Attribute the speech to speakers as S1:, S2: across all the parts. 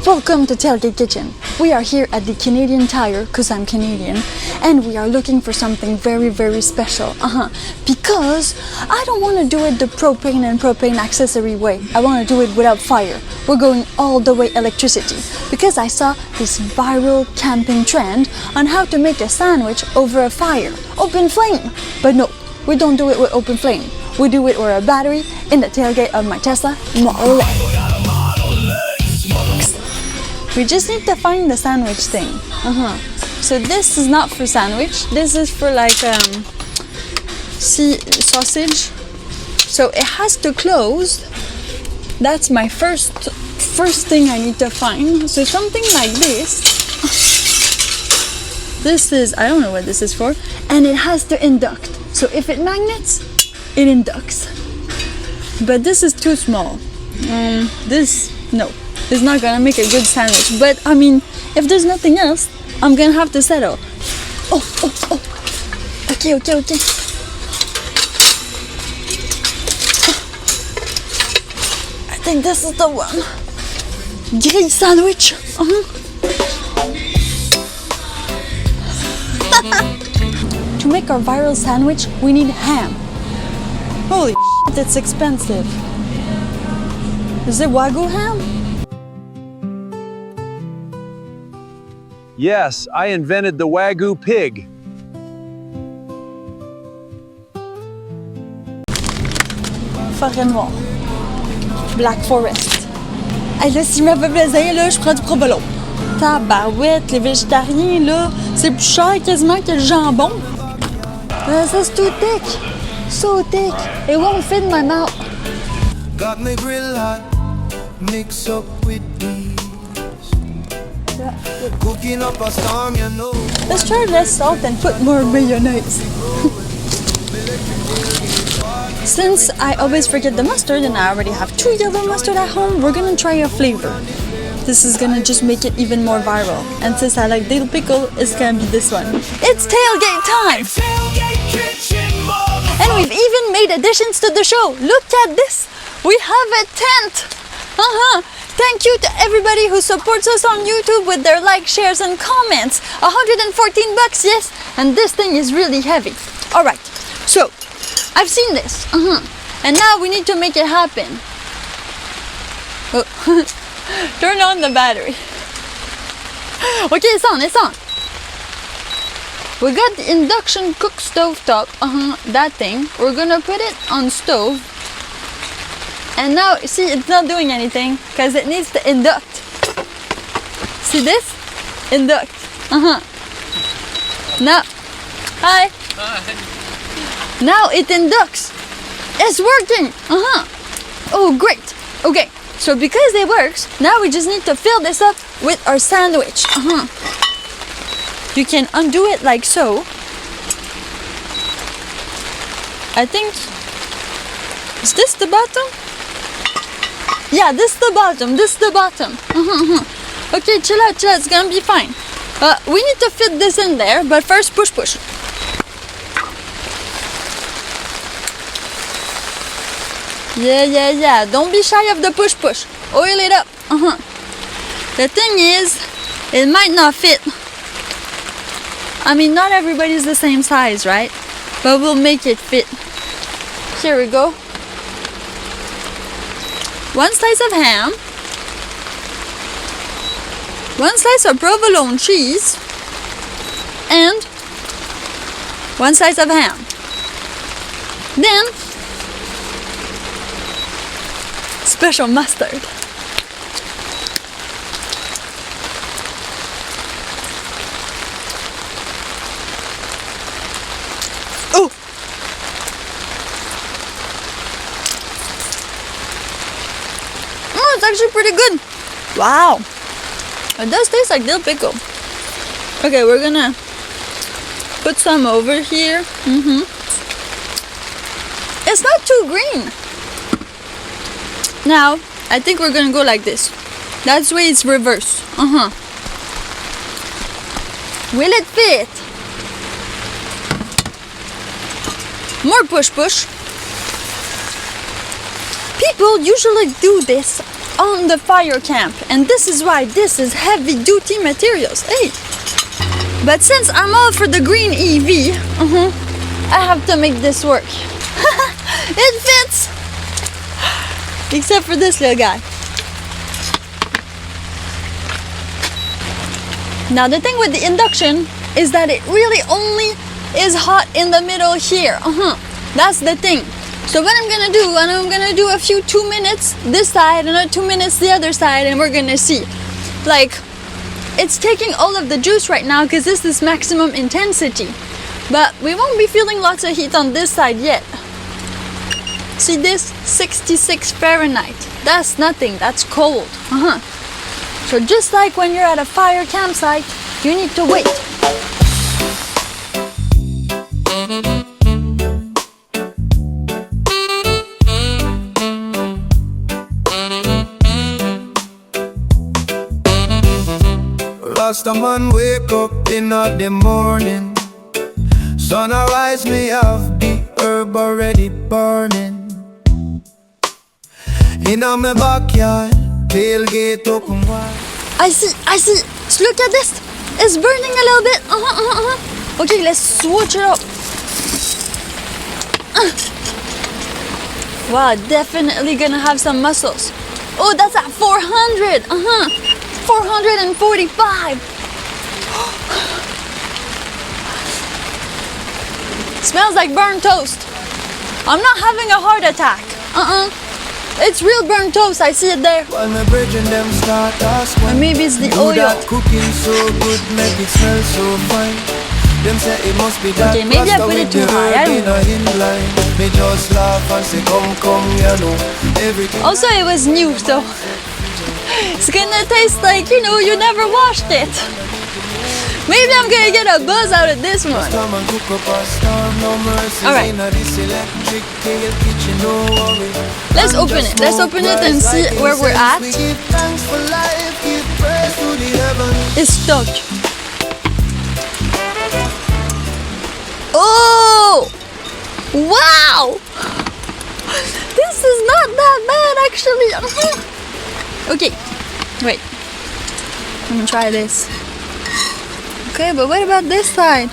S1: Welcome to Tailgate Kitchen. We are here at the Canadian Tire, cause I'm Canadian, and we are looking for something very, very special. Because I don't want to do it the propane and propane accessory way. I want to do it without fire. We're going all the way electricity because I saw this viral camping trend on how to make a sandwich over a fire, open flame. But no, we don't do it with open flame. We do it with a battery in the tailgate of my Tesla Model S. We just need to find the sandwich thing. So this is not for sandwich. This is for like sausage. So it has to close. That's my first thing I need to find. So something like this. This is, I don't know what this is for. And it has to induct. So if it magnets, it inducts. But this is too small. No. It's not gonna make a good sandwich, but I mean, if there's nothing else, I'm gonna have to settle. Oh. Okay. I think this is the one. Grilled sandwich. To make our viral sandwich, we need ham. Holy shit, it's expensive. Is it wagyu ham?
S2: Yes, I invented the wagyu-pig.
S1: Forêt noire. Black Forest. Hey, là, si je me fais plaisir, là, je prends du provolone. Tabarouette, les végétariens, là, c'est plus cher quasiment que le jambon. That's too thick. So thick. It won't fit in my mouth.
S3: Got me grill hot, mix up with these. Cooking up a storm, you know.
S1: Let's try less salt and put more mayonnaise. Since I always forget the mustard and I already have 2 yellow mustard at home, we're gonna try a flavor. This is gonna just make it even more viral. And since I like Dill pickle, it's gonna be this one. It's tailgate time! And we've even made additions to the show. Look at this! We have a tent! Thank you to everybody who supports us on YouTube with their likes, shares, and comments. 114 bucks, yes? And this thing is really heavy. Alright, so, I've seen this. And now we need to make it happen. Oh. Turn on the battery. Okay, it's on. We got the induction cook stove top. That thing. We're gonna put it on stove. And now, see, it's not doing anything because it needs to induct. See this? Induct. Now, hi. Now it inducts. It's working. Oh, great. Okay, so because it works, now we just need to fill this up with our sandwich. You can undo it like so. I think, is this the bottom? Yeah, this is the bottom. Okay, chill out, it's gonna be fine. We need to fit this in there, but first push. Yeah, don't be shy of the push. Oil it up. The thing is, it might not fit. I mean, not everybody's the same size, right? But we'll make it fit. Here we go. 1 slice of ham, 1 slice of provolone cheese, and 1 slice of ham. Then, special mustard. Oh! It's actually pretty good. Wow. It does taste like dill pickle. Okay, we're gonna put some over here. It's not too green. Now, I think we're gonna go like this. That's the way it's reverse. Will it fit? More push. People usually do this on the fire camp, and this is why this is heavy duty materials. Hey, but since I'm all for the green EV, I have to make this work. It fits, except for this little guy. Now the thing with the induction is that it really only is hot in the middle here. That's the thing. So what I'm gonna do a few 2 minutes this side, another 2 minutes the other side, and we're gonna see. Like, it's taking all of the juice right now because this is maximum intensity. But we won't be feeling lots of heat on this side yet. See this? 66 Fahrenheit. That's nothing, that's cold. So just like when you're at a fire campsite, you need to wait.
S3: Rasta man wake up in the morning, sun arise, me have the herb already burning. In my backyard, tailgate open wide.
S1: I see. So look at this. It's burning a little bit. Okay, let's switch it up. Wow, definitely gonna have some muscles. Oh, that's at 400. 445. Smells like burnt toast. I'm not having a heart attack. It's real burnt toast. I see it there.
S3: While my brethren them start asking,
S1: or maybe it's the
S3: do
S1: oil.
S3: that cooking so good, make it smell so fine. Them say it must be that.
S1: Okay, maybe I put it too high. I don't know.
S3: Me just laugh and say, come, you know. Everything.
S1: Also, it was new, so it's gonna taste like, you know, you never washed it. Maybe I'm gonna get a buzz out of this one. Alright. Let's open it. Let's open it and see where we're at. It's stuck. Oh! Wow! This is not that bad, actually. Okay, wait. I'm gonna try this. Okay, but what about this side?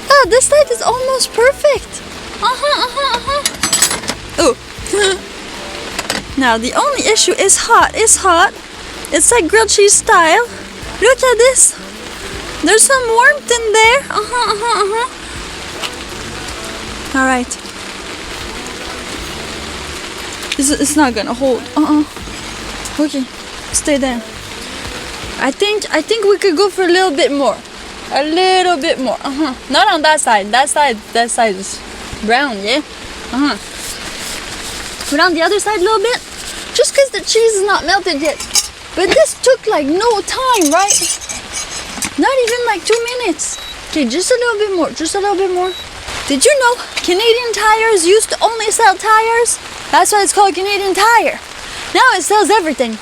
S1: Oh, this side is almost perfect. Oh. Now the only issue is hot. It's hot. It's like grilled cheese style. Look at this. There's some warmth in there. All right. It's not gonna hold. Okay, stay there. I think we could go for a little bit more. A little bit more. Not on that side. That side is brown, yeah? But on the other side a little bit. Just because the cheese is not melted yet. But this took like no time, right? Not even like 2 minutes. Okay, just a little bit more. Just a little bit more. Did you know Canadian Tires used to only sell tires? That's why it's called Canadian Tire. Now it sells everything.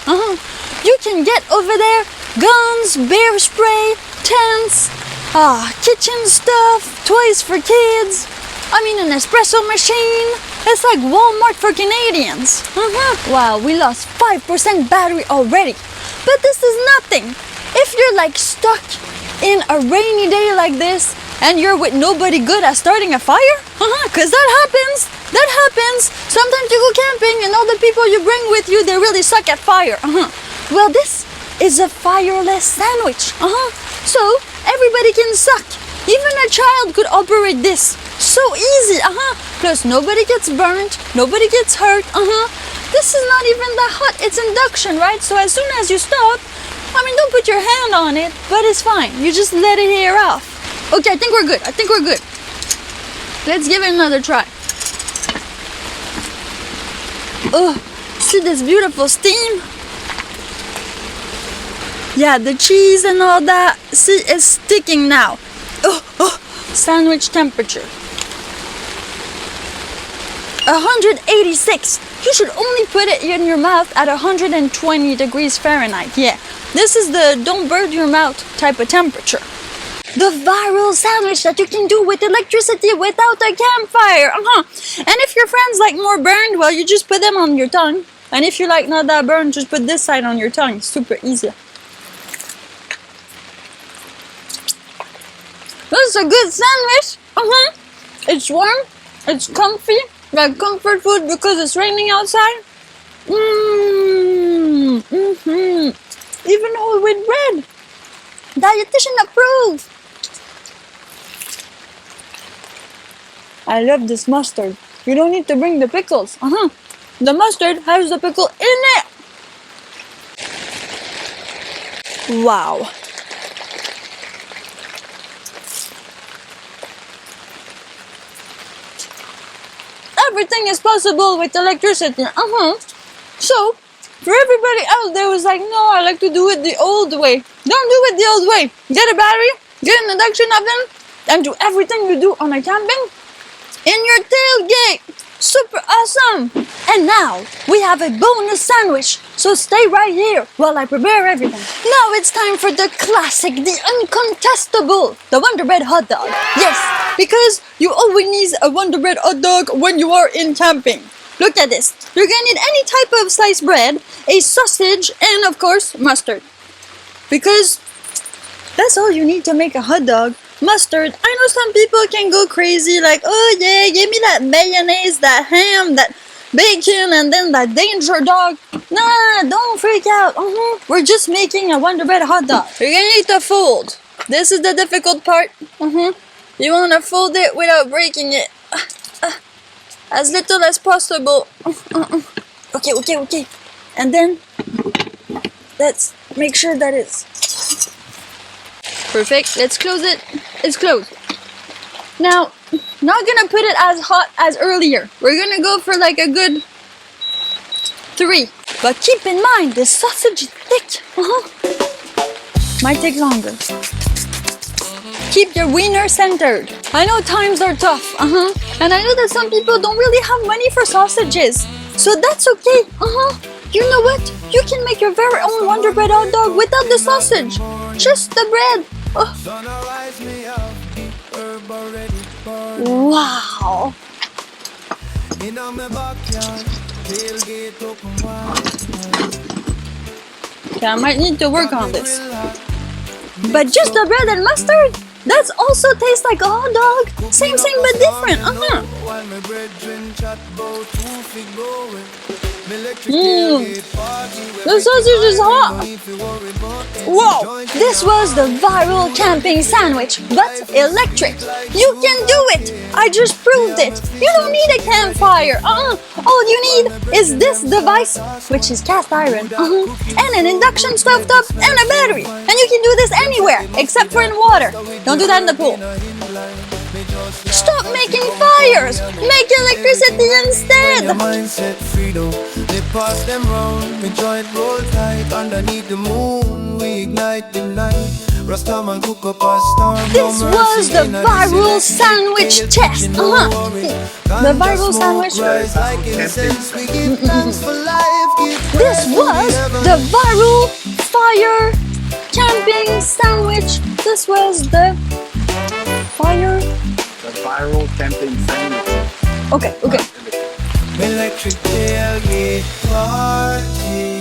S1: You can get over there guns, bear spray, tents, kitchen stuff, toys for kids. I mean, an espresso machine. It's like Walmart for Canadians. Wow, we lost 5% battery already. But this is nothing. If you're like stuck in a rainy day like this and you're with nobody good at starting a fire, because that happens. That happens. Sometimes you go camping and all the people you bring with you, they really suck at fire. Well, this is a fireless sandwich. So everybody can suck. Even a child could operate this. So easy. Plus nobody gets burnt. Nobody gets hurt. This is not even that hot. It's induction, right? So as soon as you stop, I mean, don't put your hand on it, but it's fine. You just let it air off. Okay, I think we're good. Let's give it another try. Oh, see this beautiful steam? Yeah, the cheese and all that, see, it's sticking now. Sandwich temperature. 186. You should only put it in your mouth at 120 degrees Fahrenheit. Yeah, this is the don't burn your mouth type of temperature. The viral sandwich that you can do with electricity without a campfire. And if your friends like more burned, well, you just put them on your tongue. And if you like not that burnt, just put this side on your tongue. It's super easy. This is a good sandwich. It's warm. It's comfy. Like comfort food because it's raining outside. Even whole wheat bread. Dietitian approved. I love this mustard. You don't need to bring the pickles. The mustard has the pickle in it. Wow. Everything is possible with electricity. So, for everybody else that was like, no, I like to do it the old way. Don't do it the old way. Get a battery, get an induction oven, and do everything you do on a camping in your tailgate. Super awesome. And now, we have a bonus sandwich. So stay right here while I prepare everything. Now it's time for the classic, the uncontestable, the Wonderbread hot dog. Yes, because you always need a Wonderbread hot dog when you are in camping. Look at this. You're gonna need any type of sliced bread, a sausage, and of course, mustard. Because that's all you need to make a hot dog. Mustard. I know some people can go crazy like, oh yeah, give me that mayonnaise, that ham, that bacon, and then that danger dog. Nah, don't freak out. We're just making a Wonderbread hot dog. You're gonna need to fold. This is the difficult part. You wanna fold it without breaking it. As little as possible. Okay. And then, let's make sure that it's perfect. Let's close it. It's closed. Now, not gonna put it as hot as earlier. We're gonna go for like a good 3. But keep in mind, this sausage is thick. Might take longer. Keep your wiener centered. I know times are tough. And I know that some people don't really have money for sausages. So that's okay. You know what? You can make your very own Wonderbread hot dog without the sausage. Just the bread. Wow. Okay, I might need to work on this. But just the bread and mustard? That also tastes like a hot dog. Same but different. The sausage is hot. Whoa! This was the viral camping sandwich, but electric. You can do it. I just proved it. You don't need a campfire. All you need is this device, which is cast iron, and an induction stovetop and a battery. And you can do this anywhere, except for in water. Don't do that in the pool. Stop making fires! Make electricity instead!
S3: The mindset freedom. They pass them round. We joint roll tight underneath the moon. We ignite the night. Rastaman cook up a storm.
S1: This was the viral sandwich test. The viral sandwich. This was the viral fire camping sandwich. This was the fire.
S2: The viral camping sandwich.
S1: Okay.
S3: Electric tailgate party.